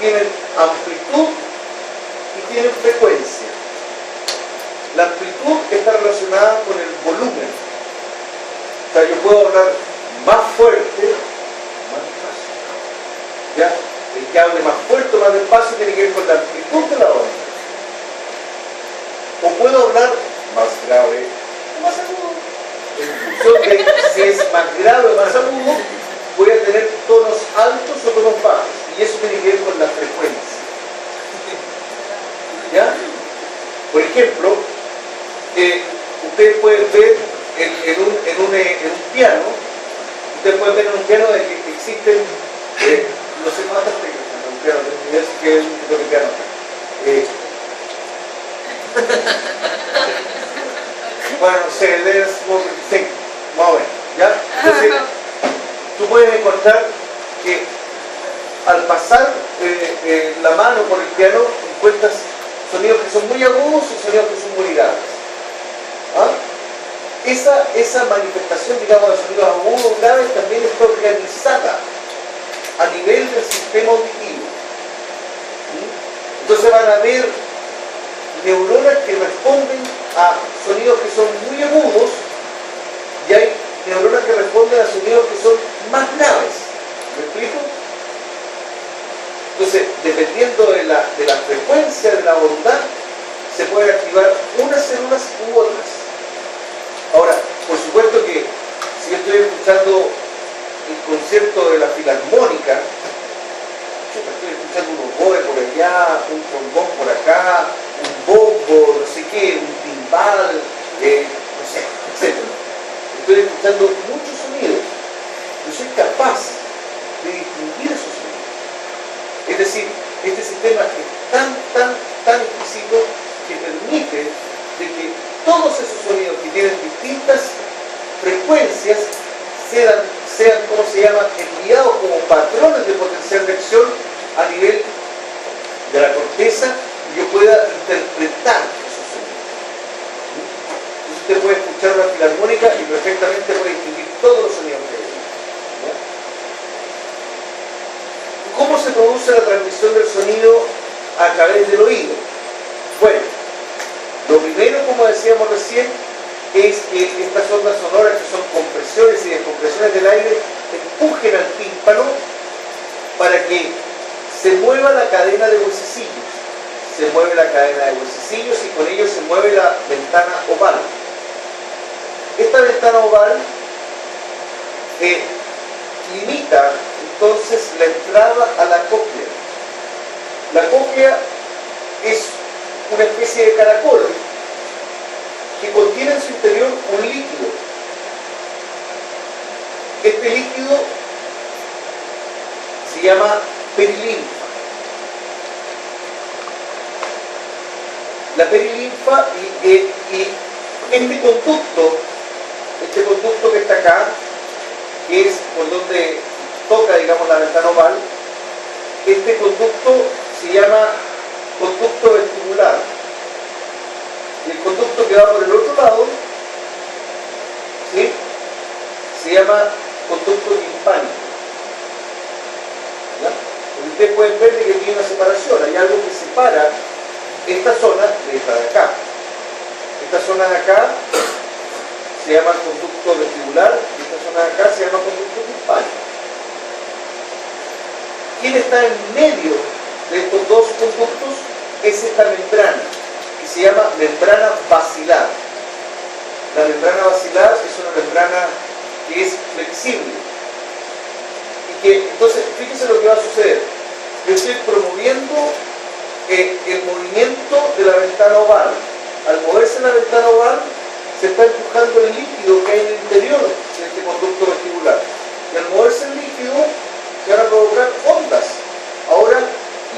tienen amplitud y tienen frecuencia. La amplitud está relacionada con el volumen. O sea, yo puedo hablar más fuerte, más despacio. ¿Ya? El que hable más fuerte o más despacio tiene que ver con la amplitud de la onda. O puedo hablar más grave o más agudo. En función de si es más grave o más agudo, voy a tener tonos altos o tonos bajos. Y eso tiene que ver con la frecuencia. ¿Ya? Por ejemplo, ustedes pueden ver en un piano, ustedes pueden ver en un piano de que existen, no sé cuántas teclas en un piano, tengo que es un tipo de piano. Bueno, no sé, debes como 25, más o menos, ¿ya? Entonces, tú puedes encontrar que al pasar la mano por el piano encuentras sonidos que son muy agudos y sonidos que son muy graves. ¿Ah? Esa manifestación, digamos, de sonidos agudos o graves también está organizada a nivel del sistema auditivo. Entonces van a haber neuronas que responden a sonidos que son muy agudos y hay neuronas que responden a sonidos que son más graves. ¿Me explico? Entonces, dependiendo de la frecuencia de la onda, se pueden activar unas células u otras. Ahora, por supuesto que si yo estoy escuchando el concierto de la Filarmónica, estoy escuchando un oboe por allá, un trombón por acá, un bombo, no sé qué, un timbal, no sé, etc. Estoy escuchando muchos sonidos. Yo soy capaz de distinguir esos sonidos. Es decir, este sistema es tan exquisito que permite de que todos esos sonidos que tienen distintas frecuencias sean ¿cómo se llama?, enviados como patrones de potencial de acción a nivel de la corteza y yo pueda interpretar esos sonidos. Entonces usted puede escuchar una filarmónica y perfectamente puede distinguir todos los sonidos que hay. ¿Cómo se produce la transmisión del sonido a través del oído? Bueno, lo primero, como decíamos recién, es que estas ondas sonoras, que son compresiones y descompresiones del aire, empujen al tímpano para que se mueva la cadena de huesecillos. Se mueve la cadena de huesecillos y con ello se mueve la ventana oval. Esta ventana oval limita entonces la entrada a la cóclea. La cóclea es una especie de caracol que contiene en su interior un líquido. Este líquido se llama perilinfa. La perilinfa y este conducto que está acá, que es por donde toca, digamos, la ventana oval, este conducto se llama conducto vestibular. Y el conducto que va por el otro lado, ¿sí?, se llama conducto timpánico. ¿Ya? Porque ustedes pueden ver de que tiene una separación, hay algo que separa esta zona de esta de acá. Esta zona de acá se llama conducto vestibular y esta zona de acá se llama conducto timpánico. ¿Quién está en medio de estos dos conductos? Es esta membrana, que se llama membrana basilar. La membrana basilar es una membrana que es flexible. Y que, entonces, fíjense lo que va a suceder. Yo estoy promoviendo el movimiento de la ventana oval. Al moverse la ventana oval, se está empujando el líquido que hay en el interior de este conducto vestibular. Y al moverse el líquido, se van a provocar ondas, ahora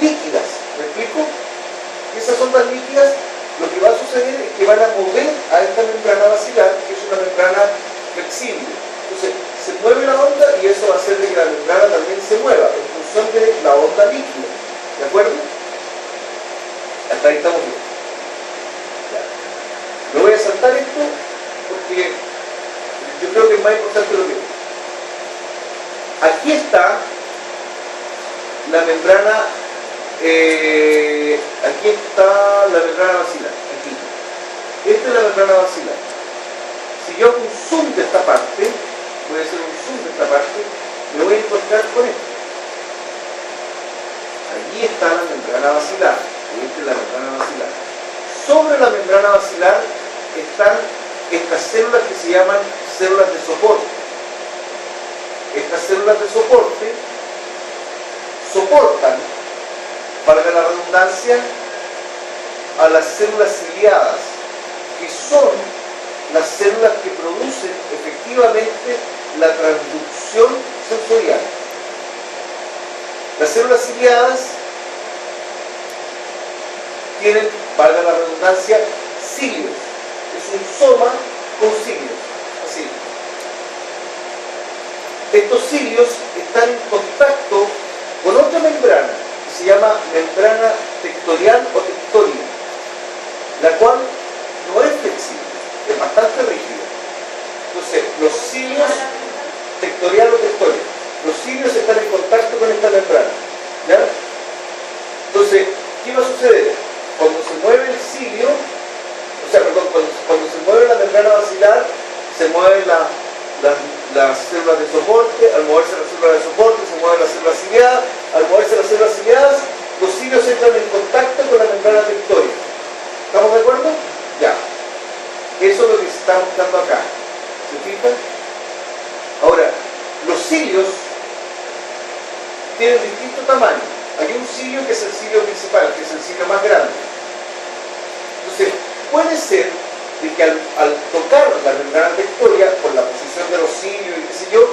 líquidas. ¿Me explico? Y esas ondas líquidas, lo que va a suceder es que van a mover a esta membrana basilar, que es una membrana flexible. Entonces, se mueve la onda y eso va a hacer de que la membrana también se mueva en función de la onda líquida. ¿De acuerdo? Hasta ahí estamos bien. Ya. Me voy a saltar esto porque yo creo que es más importante lo que es. Aquí está la membrana, aquí está la membrana basilar, aquí. Esta es la membrana basilar. Si yo hago un zoom de esta parte, voy a hacer un zoom de esta parte, me voy a encontrar con esto. Allí está la membrana basilar, y esta es la membrana basilar. Sobre la membrana basilar están estas células que se llaman células de soporte. Estas células de soporte soportan, valga la redundancia, a las células ciliadas, que son las células que producen efectivamente la transducción sensorial. Las células ciliadas tienen, valga la redundancia, cilios. Es un soma con cilios, así. Estos cilios están en contacto con otra membrana que se llama membrana tectorial o tectórica, la cual no es flexible, es bastante rígida. Entonces, los cilios, tectorial o tectórica, los cilios están en contacto con esta membrana, ¿ya? Entonces, ¿qué va a suceder? Cuando se mueve el cilio, o sea, perdón, cuando se mueve la membrana basilar, se mueve la Ahora, los cilios tienen distinto tamaño. Hay un cilio que es el cilio principal, que es el cilio más grande. Entonces, puede ser de que al tocar la membrana tectoria, por la posición de los cilios y qué sé yo,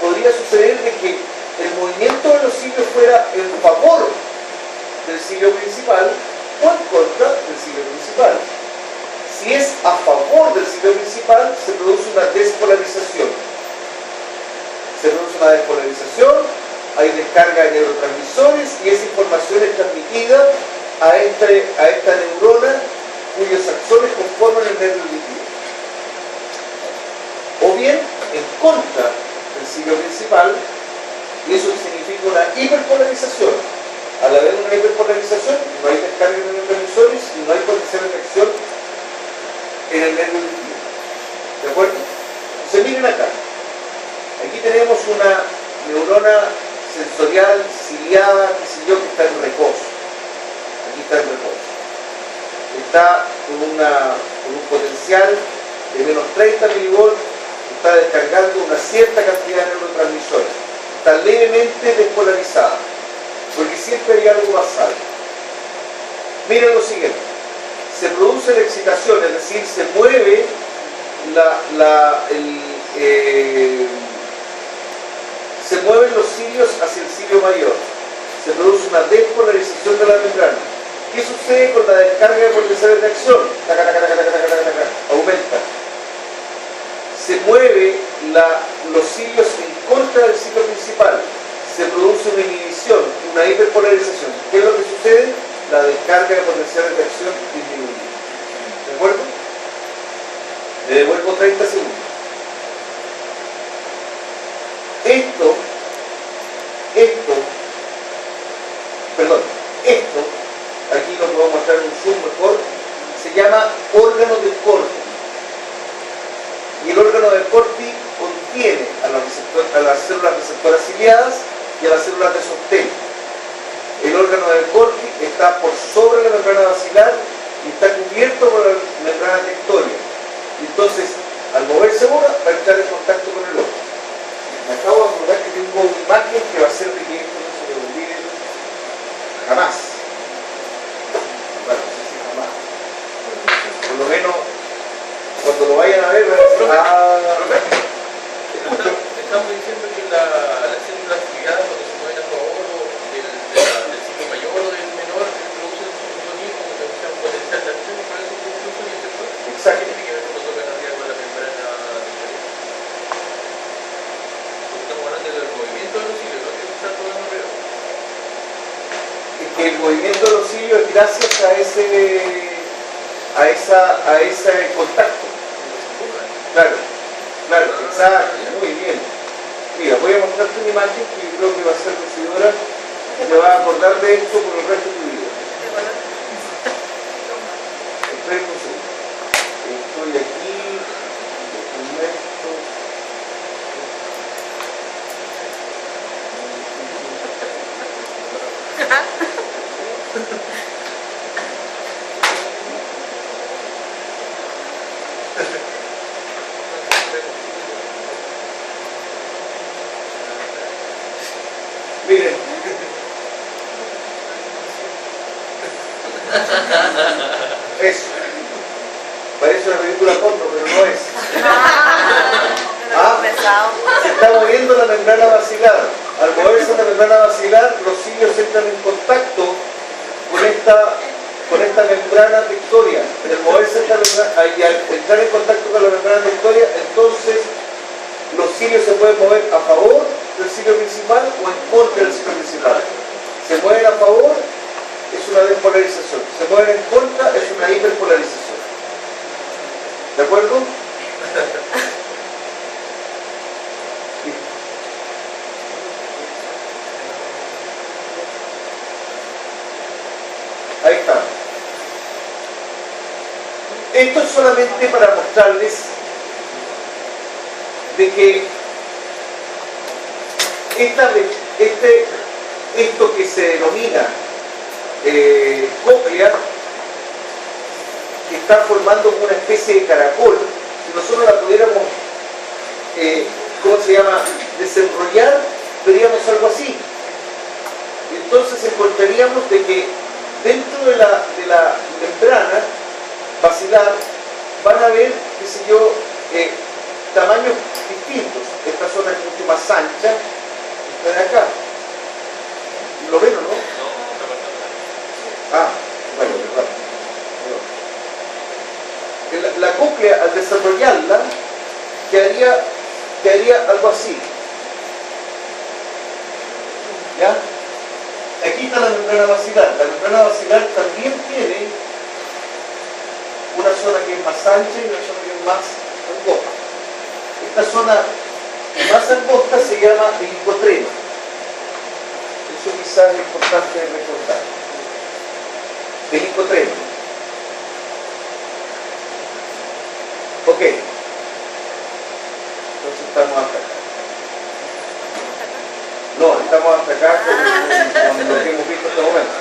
podría suceder de que el movimiento de los cilios fuera en favor del cilio principal o en contra del cilio principal. Si es a favor del cilio principal, se produce una despolarización. Se produce una despolarización, hay descarga de neurotransmisores y esa información es transmitida a esta neurona cuyos axones conforman el nervio líquido. O bien en contra del cilio principal, y eso significa una hiperpolarización. Al haber una hiperpolarización, no hay descarga de neurotransmisores y no hay potencial de reacción en el nervio líquido. ¿De acuerdo? Entonces miren acá. Aquí tenemos una neurona sensorial, ciliada, qué sé yo, que está en reposo. Aquí está en reposo. Está con un potencial de menos 30 milivolts, está descargando una cierta cantidad de neurotransmisores. Está levemente despolarizada, porque siempre hay algo basal. Miren lo siguiente. Se produce la excitación, es decir, se mueve se mueven los cilios hacia el cilio mayor. Se produce una despolarización de la membrana. ¿Qué sucede con la descarga de potenciales de acción? Aumenta. Se mueve los cilios en contra del cilio principal. Se produce una inhibición, una hiperpolarización. ¿Qué es lo que sucede? La descarga de potenciales de acción disminuye. ¿De acuerdo? Le devuelvo 30 segundos. Esto, aquí lo puedo mostrar en un zoom mejor, se llama órgano de Corti. Y el órgano de Corti contiene a las células receptoras ciliadas y a las células de sostén. El órgano de Corti está por sobre la membrana basilar y está cubierto por la membrana tectoria. Y entonces, al moverse uno, va a entrar en contacto con el otro. Me acabo de acordar que tengo una imagen que va a ser de que esto no se me olvide jamás. Bueno, no sé si jamás. Por lo menos, cuando lo vayan a ver, van a decir, Estamos diciendo que las células ligadas cuando se mueven a favor del ciclo mayor o del menor producen un fotonismo, como se llama potencial de acción, por eso producen un efecto. exacto. Tiene que ver con lo que tocan arriba con la membrana tectórica. Estamos hablando del movimiento de los cilios, no que se está tocando arriba. Es que el movimiento de los cilios es gracias a ese contacto. Claro, exacto, muy bien. Mira, voy a mostrarte una imagen que yo creo que va a ser recibidora y te vas a acordar de esto por el resto de tu vida. Esperen un segundo. Estoy aquí, documento. Miren. Eso. Parece una película porno, pero no es. Se está moviendo la membrana basilar. Al moverse la membrana basilar, los cilios entran en contacto con esta membrana tectoria. Al moverse esta membrana, y al entrar en contacto con la membrana tectoria, entonces los cilios se pueden mover a favor del cilio principal o en contra del cilio principal. Se mueven a favor, es una despolarización. Se mueven en contra, es una hiperpolarización. ¿De acuerdo? Ahí está. Esto es solamente para mostrarles de que esto que se denomina cóclea, que está formando una especie de caracol, si nosotros la pudiéramos ¿cómo se llama?, desenrollar, veríamos algo así. Entonces encontraríamos de que dentro de la membrana basilar van a haber, qué sé yo, tamaños distintos. Esta zona es mucho más ancha, esta de acá. ¿Lo ven o no? Ah, bueno, verdad. La cóclea, al desarrollarla, quedaría algo así. ¿Ya? Aquí está la membrana basilar. La membrana basilar también tiene una zona que es más ancha y una zona que es más angosta. Esta zona más angosta se llama el hipotrema. Eso quizás es importante recordar. El hipotrema. Ok. Entonces estamos hasta acá. No, estamos hasta acá con lo que hemos visto hasta el momento.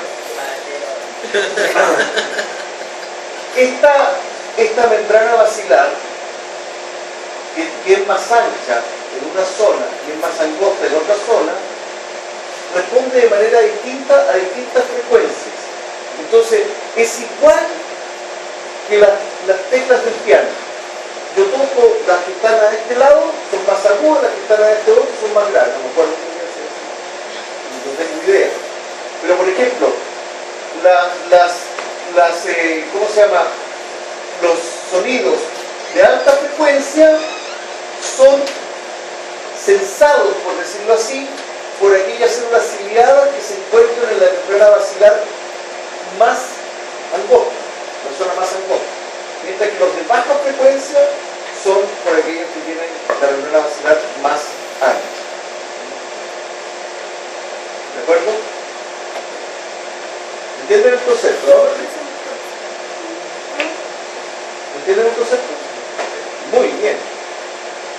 Esta membrana basilar, que es más ancha en una zona y es más angosta en otra zona, responde de manera distinta a distintas frecuencias. Entonces, es igual que las teclas del piano. Yo toco las que están a este lado, son más agudas, las que están a este otro son más graves. No me acuerdo cómo se hace. No tengo idea. Pero, por ejemplo, ¿cómo se llama? Los sonidos de alta frecuencia son sensados, por decirlo así, por aquellas células ciliadas que se encuentran en la membrana basilar más angosta, la zona más angosta. Mientras que los de baja frecuencia son por aquellos que tienen la membrana basilar más ancha. ¿De acuerdo? ¿Entienden el concepto? ¿No? ¿Entienden el concepto? Muy bien.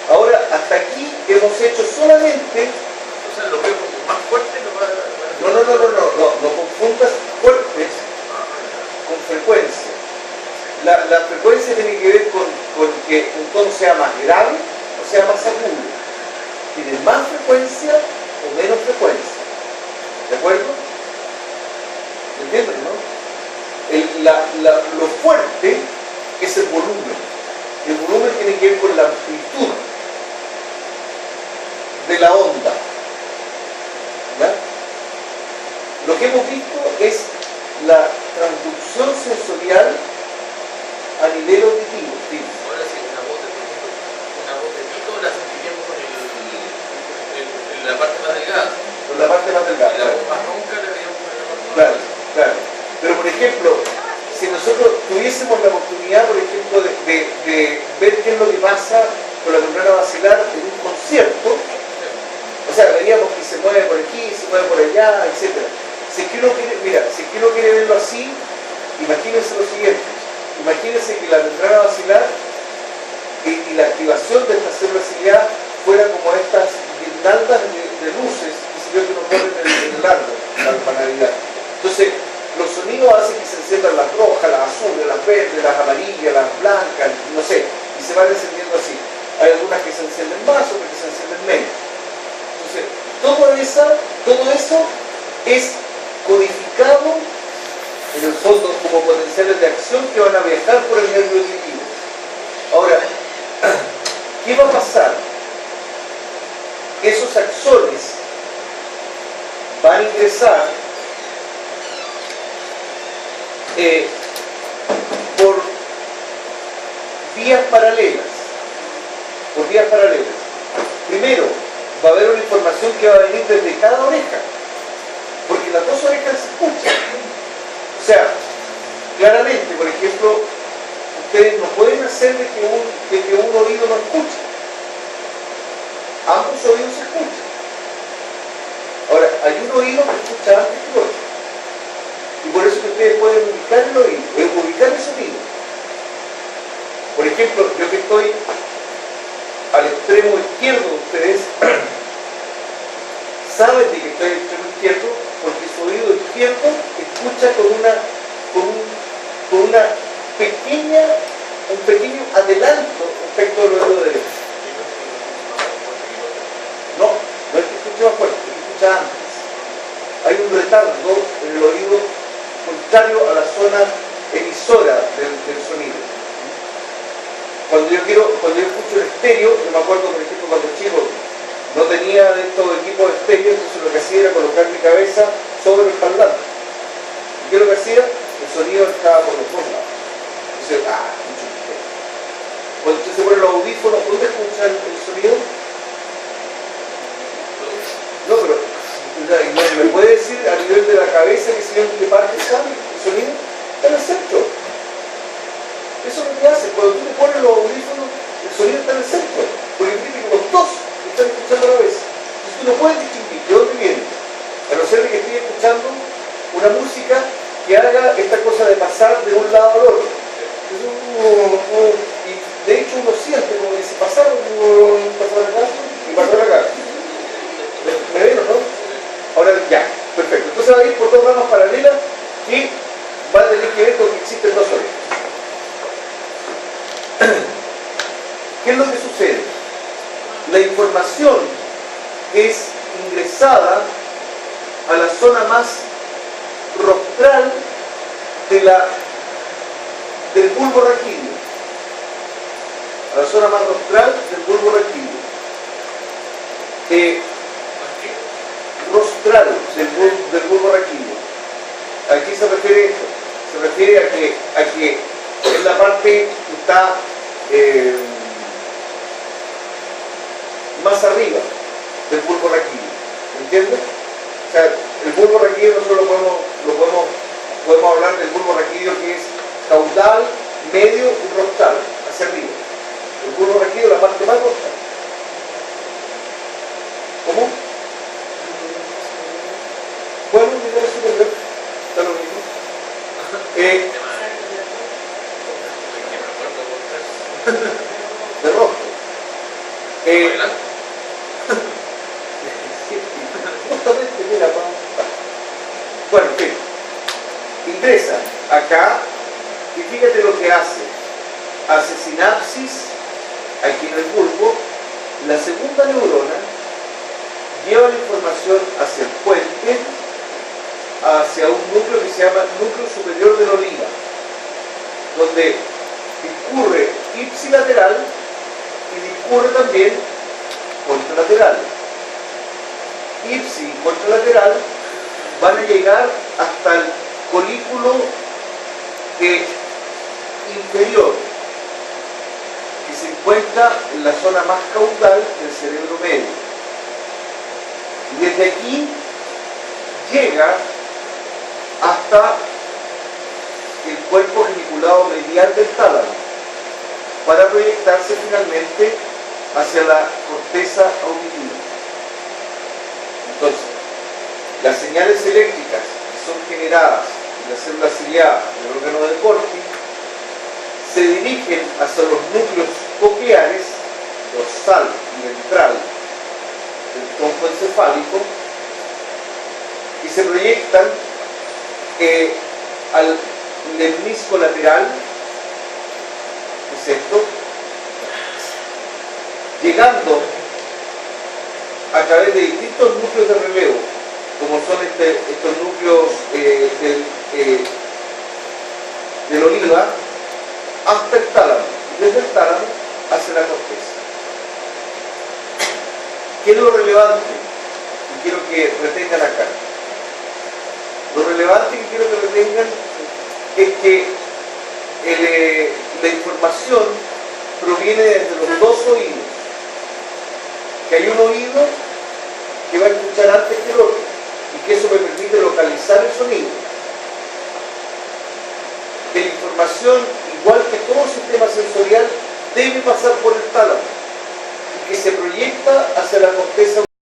Ahora, hasta aquí hemos hecho solamente... O sea, lo veo como más fuerte, No confundas fuertes con frecuencia. La frecuencia tiene que ver con que un tono sea más grave o sea más agudo. Tiene más frecuencia o menos frecuencia. ¿De acuerdo? ¿Entienden, no? Lo fuerte es el volumen. El volumen tiene que ver con la amplitud de la onda. ¿Ya? Lo que hemos visto es la transducción sensorial a nivel auditivo. ¿Sí? Ahora sí, una voz de pito la sentiríamos en la parte más delgada. Con la parte más delgada. La voz más ronca la veríamos en la parte más Claro, claro. Pero por ejemplo, si nosotros tuviésemos la oportunidad, por ejemplo, de ver qué es lo que pasa con la membrana basilar en un concierto, o sea, veríamos que se mueve por aquí, se mueve por allá, etc. Si es que uno quiere verlo así, imagínense lo siguiente. Imagínense que la membrana basilar y la activación de estas células ciliadas fuera como estas guirnaldas de luces que nos ponen en el árbol, para Navidad. Entonces, los sonidos hacen que se enciendan las rojas, las azules, las verdes, las amarillas, las blancas, no sé, y se van encendiendo así. Hay algunas que se encienden más, otras que se encienden menos. Entonces, todo eso es codificado en el fondo como potenciales de acción que van a viajar por el nervio auditivo. Ahora, ¿qué va a pasar? Esos axones van a ingresar por vías paralelas. Primero, va a haber una información que va a venir desde cada oreja, porque las dos orejas se escuchan. O sea, claramente, por ejemplo, ustedes no pueden hacer de que un oído no escuche. Ambos oídos se escuchan. Ahora, hay un oído que escucha antes que el otro. Y por eso que ustedes pueden ubicar el oído, ubicar el sonido. Por ejemplo, yo que estoy al extremo izquierdo de ustedes, saben de que estoy al extremo izquierdo porque su oído izquierdo escucha con un pequeño adelanto respecto al oído derecho. escucha antes. Hay un retardo en el oído contrario a la zona emisora del sonido. Cuando yo escucho el estéreo, yo me acuerdo, por ejemplo, cuando chico no tenía de estos equipos de estéreo, entonces lo que hacía era colocar mi cabeza sobre el parlante. ¿Y qué es lo que hacía? El sonido estaba por los dos lados. Entonces, escucho el estéreo. Cuando usted se pone los audífonos, ¿dónde escucha el sonido? No, pero ¿me puede decir a nivel de la cabeza que se qué parte está el sonido? Está en el centro. Eso es lo que hace. Cuando tú te pones los audífonos, el sonido está en el centro. Porque fíjate que los dos están escuchando a la vez. Entonces tú no puedes distinguir de dónde viene. A no ser de que estés escuchando una música que haga esta cosa de pasar de un lado al otro. Y de hecho uno siente como dice, pasar acá y pasar acá. ¿Me ven o no? Ahora ya, perfecto. Entonces va a ir por dos ramas paralelas y va a tener que ver con que existen dos orejas. ¿Qué es lo que sucede? La información es ingresada a la zona más rostral del bulbo raquídeo. A la zona más rostral del bulbo raquídeo. Rostral del bulbo raquídeo. ¿A qué se refiere esto? Se refiere a que es la parte que está más arriba del bulbo raquídeo. ¿Entiendes? O sea, el bulbo raquídeo nosotros podemos hablar del bulbo raquídeo que es caudal, medio y rostral, hacia arriba. El bulbo raquídeo es la parte más rostral. ¿Cómo? Bueno, nivel superior, está lo mismo. De rostro. Justamente, mira, bueno, ingresa acá y fíjate lo que hace. Hace sinapsis aquí en el bulbo. La segunda neurona lleva la información hacia el puente, hacia un núcleo que se llama núcleo superior de la oliva, donde discurre ipsilateral y discurre también contralateral. Ipsi y contralateral van a llegar hasta el colículo inferior, que se encuentra en la zona más caudal del cerebro medio. Y desde aquí llega hasta el cuerpo geniculado medial del tálamo, para proyectarse finalmente hacia la corteza auditiva. Entonces, las señales eléctricas que son generadas en las células ciliadas del órgano de Corti se dirigen hacia los núcleos cocleares, dorsal y ventral del tronco encefálico, y se proyectan al lemnisco lateral, ¿es esto? Llegando a través de distintos núcleos de relevo, como son estos núcleos del oliva, hasta el tálamo, y desde el tálamo hacia la corteza. ¿Qué es lo relevante? Y quiero que retengan acá. Lo relevante que quiero que retengan es que la información proviene desde los dos oídos. Que hay un oído que va a escuchar antes que el otro y que eso me permite localizar el sonido. Que la información, igual que todo sistema sensorial, debe pasar por el tálamo y que se proyecta hacia la corteza